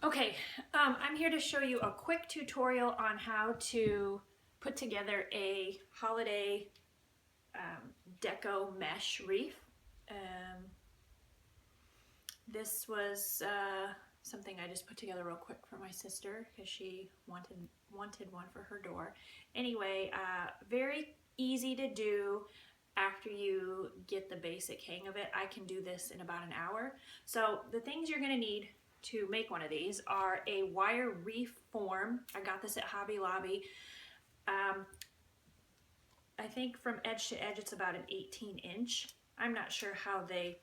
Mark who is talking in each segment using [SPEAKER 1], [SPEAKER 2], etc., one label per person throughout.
[SPEAKER 1] Okay, I'm here to show you a quick tutorial on how to put together a holiday deco mesh wreath. This was something I just put together real quick for my sister because she wanted one for her door. Anyway, very easy to do after you get the basic hang of it. I can do this in about an hour. So the things you're going to need to make one of these are a wire wreath form. I got this at Hobby Lobby. I think from edge to edge it's about an 18-inch. I'm not sure how they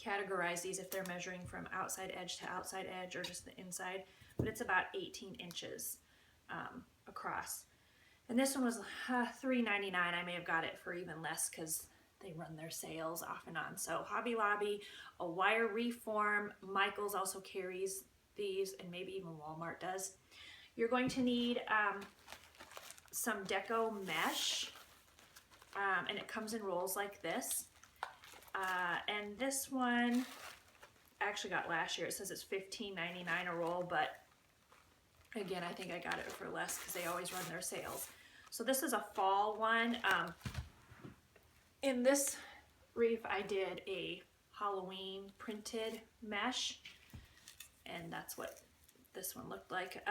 [SPEAKER 1] categorize these, if they're measuring from outside edge to outside edge or just the inside, but it's about 18 inches across. And this one was $3.99. I may have got it for even less because they run their sales off and on. So Hobby Lobby, a wire wreath form. Michaels also carries these, and maybe even Walmart does. You're going to need some Deco mesh, and it comes in rolls like this. And this one I actually got last year. It says it's $15.99 a roll, but again, I think I got it for less because they always run their sales. So this is a fall one. In this wreath, I did a Halloween printed mesh, and that's what this one looked like.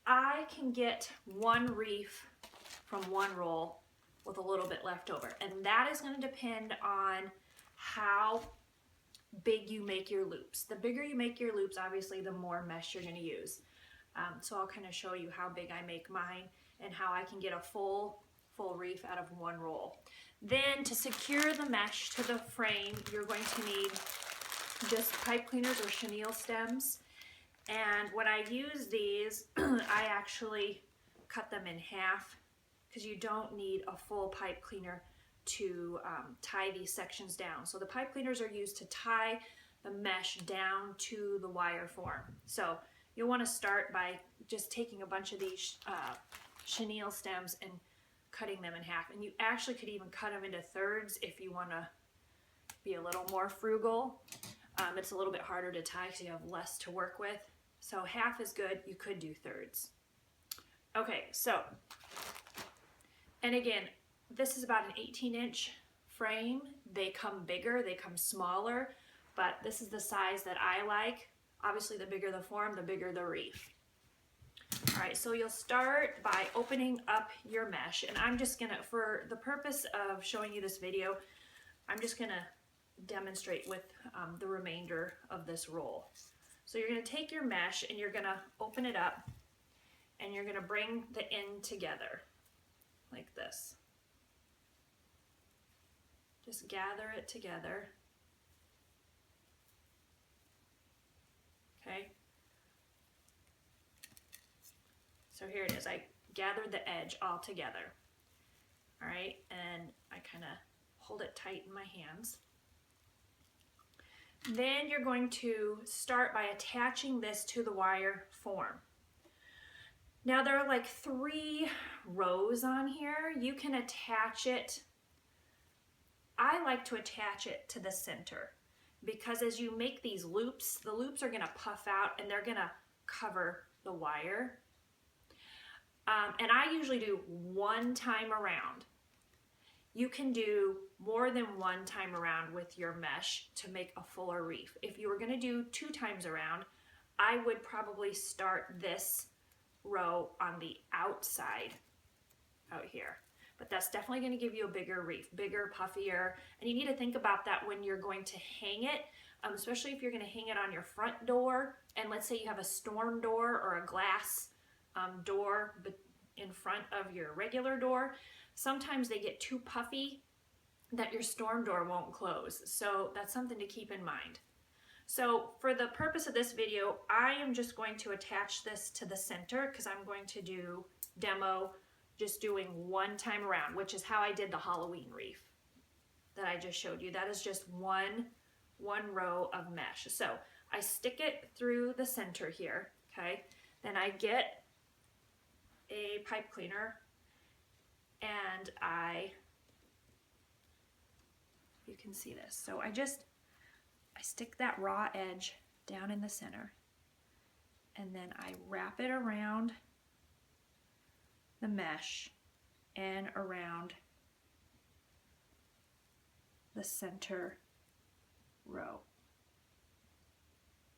[SPEAKER 1] I can get one wreath from one roll with a little bit left over, and that is going to depend on how big you make your loops. The bigger you make your loops, obviously, the more mesh you're going to use. So I'll kind of show you how big I make mine and how I can get a full wreath out of one roll. Then to secure the mesh to the frame, you're going to need just pipe cleaners or chenille stems. And when I use these, I actually cut them in half because you don't need a full pipe cleaner to tie these sections down. So the pipe cleaners are used to tie the mesh down to the wire form. So you'll want to start by just taking a bunch of these chenille stems and cutting them in half. And you actually could even cut them into thirds if you want to be a little more frugal. It's a little bit harder to tie because you have less to work with. So half is good. You could do thirds. Okay, so, and again, this is about an 18-inch frame. They come bigger, they come smaller, but this is the size that I like. Obviously, the bigger the form, the bigger the wreath. All right, so you'll start by opening up your mesh, and I'm just gonna, for the purpose of showing you this video, I'm just gonna demonstrate with the remainder of this roll. So you're gonna take your mesh and you're gonna open it up, and you're gonna bring the end together like this. Just gather it together. Okay. So here it is. I gathered the edge all together. All right, and I kind of hold it tight in my hands. Then you're going to start by attaching this to the wire form. Now there are like 3 rows on here. You can attach it. I like to attach it to the center because as you make these loops, the loops are going to puff out and they're going to cover the wire. And I usually do one time around. You can do more than one time around with your mesh to make a fuller wreath. If you were going to do 2 times around, I would probably start this row on the outside out here. But that's definitely going to give you a bigger wreath, bigger, puffier. And you need to think about that when you're going to hang it, especially if you're going to hang it on your front door. And let's say you have a storm door or a glass door in front of your regular door. Sometimes they get too puffy that your storm door won't close. So that's something to keep in mind. So for the purpose of this video, I am just going to attach this to the center because I'm going to do demo just doing one time around, which is how I did the Halloween wreath that I just showed you. That is just one row of mesh. So I stick it through the center here, okay? Then I get a pipe cleaner and you can see this. So I stick that raw edge down in the center and then I wrap it around the mesh and around the center row.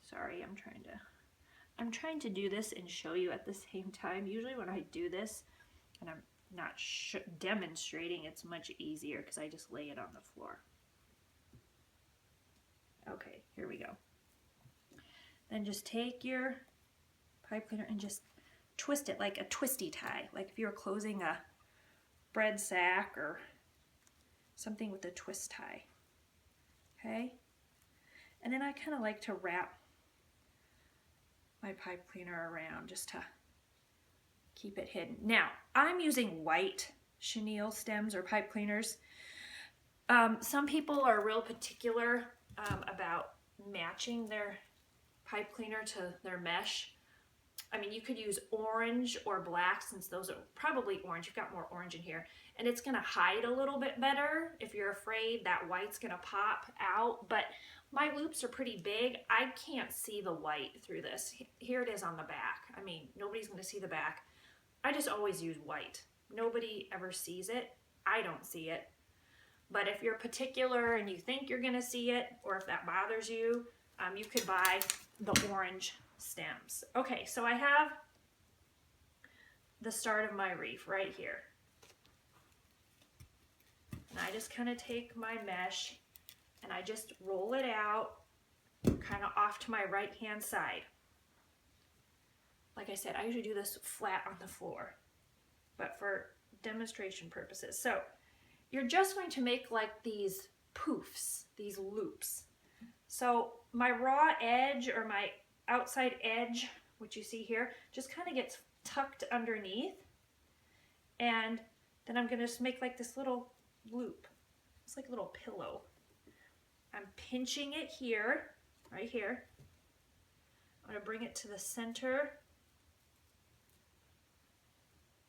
[SPEAKER 1] Sorry, I'm trying to do this and show you at the same time. Usually when I do this and I'm not demonstrating, it's much easier because I just lay it on the floor. Okay, here we go. Then just take your pipe cleaner and just twist it like a twisty tie, like if you were closing a bread sack or something with a twist tie. Okay? And then I kind of like to wrap my pipe cleaner around just to keep it hidden. Now, I'm using white chenille stems or pipe cleaners. Some people are real particular about matching their pipe cleaner to their mesh. I mean, you could use orange or black, since those are probably orange. You've got more orange in here. And it's going to hide a little bit better if you're afraid that white's going to pop out. But my loops are pretty big. I can't see the white through this. Here it is on the back. I mean, nobody's going to see the back. I just always use white. Nobody ever sees it. I don't see it. But if you're particular and you think you're going to see it, or if that bothers you, you could buy the orange stems. Okay, so I have the start of my wreath right here. And I just kind of take my mesh and I just roll it out kind of off to my right hand side. Like I said, I usually do this flat on the floor, but for demonstration purposes. So you're just going to make like these poofs, these loops. So my raw edge or my outside edge, which you see here, just kind of gets tucked underneath. And then I'm going to just make like this little loop. It's like a little pillow. I'm pinching it here, right here. I'm going to bring it to the center.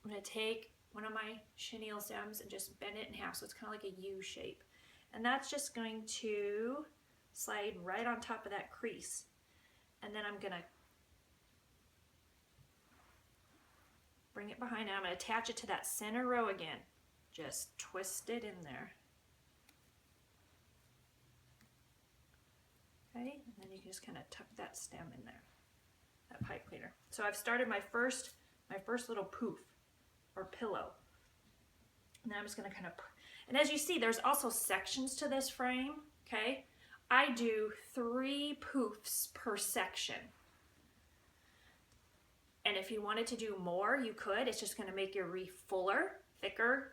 [SPEAKER 1] I'm going to take one of my chenille stems and just bend it in half so it's kind of like a U shape. And that's just going to slide right on top of that crease. And then I'm going to bring it behind and I'm going to attach it to that center row again. Just twist it in there. Okay, and then you can just kind of tuck that stem in there, that pipe cleaner. So I've started my first little poof or pillow. And then I'm just going to kind of, and as you see, there's also sections to this frame, okay? I do 3 poofs per section. And if you wanted to do more, you could. It's just going to make your wreath fuller, thicker.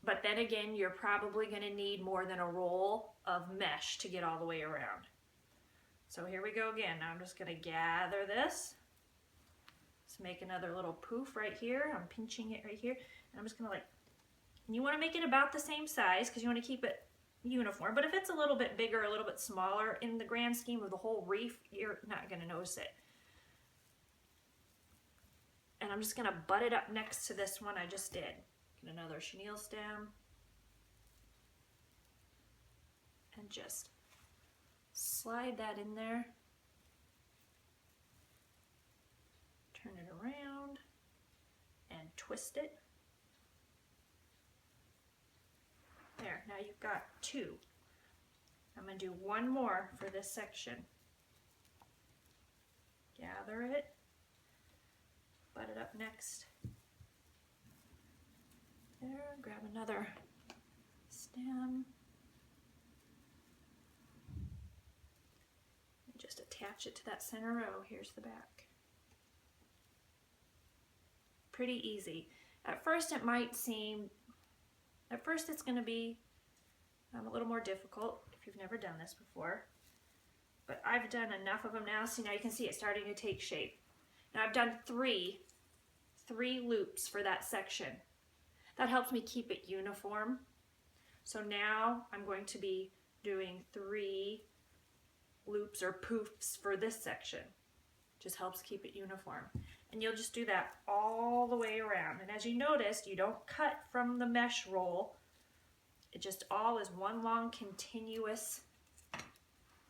[SPEAKER 1] But then again, you're probably going to need more than a roll of mesh to get all the way around. So here we go again. Now I'm just going to gather this. Let's make another little poof right here. I'm pinching it right here. And I'm just going to like, and you want to make it about the same size because you want to keep it uniform. But if it's a little bit bigger, a little bit smaller, in the grand scheme of the whole wreath, you're not going to notice it. And I'm just going to butt it up next to this one I just did. Get another chenille stem. And just slide that in there. Turn it around and twist it. There, now you've got 2. I'm going to do one more for this section. Gather it, butt it up next. There, grab another stem. And just attach it to that center row. Here's the back. Pretty easy. At first it might seem, at first it's going to be a little more difficult if you've never done this before. But I've done enough of them now, so now you can see it starting to take shape. Now I've done three loops for that section. That helps me keep it uniform. So now I'm going to be doing 3 loops or poofs for this section. Just helps keep it uniform. And you'll just do that all the way around. And as you noticed, you don't cut from the mesh roll. It just all is one long continuous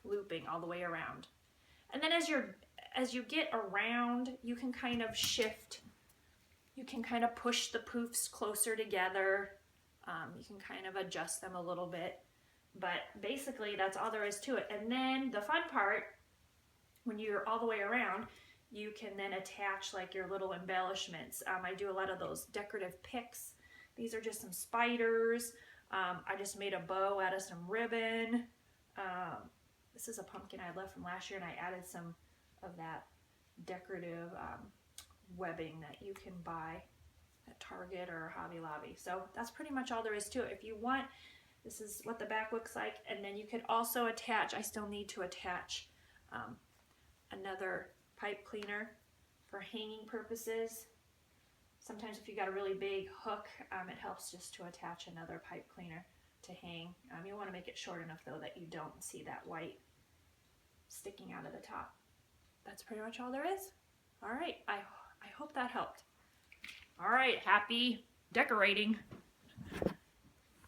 [SPEAKER 1] looping all the way around. And then as you're as you get around, you can kind of shift, you can kind of push the poofs closer together. You can kind of adjust them a little bit, but basically that's all there is to it. And then the fun part, when you're all the way around, you can then attach like your little embellishments. I do a lot of those decorative picks. These are just some spiders. I just made a bow out of some ribbon. This is a pumpkin I left from last year, and I added some of that decorative webbing that you can buy at Target or Hobby Lobby. So that's pretty much all there is to it. If you want, this is what the back looks like, and then you could also attach, I still need to attach another pipe cleaner for hanging purposes. Sometimes if you got a really big hook, it helps just to attach another pipe cleaner to hang. You want to make it short enough though that you don't see that white sticking out of the top. That's pretty much all there is. All right, I hope that helped. All right, happy decorating.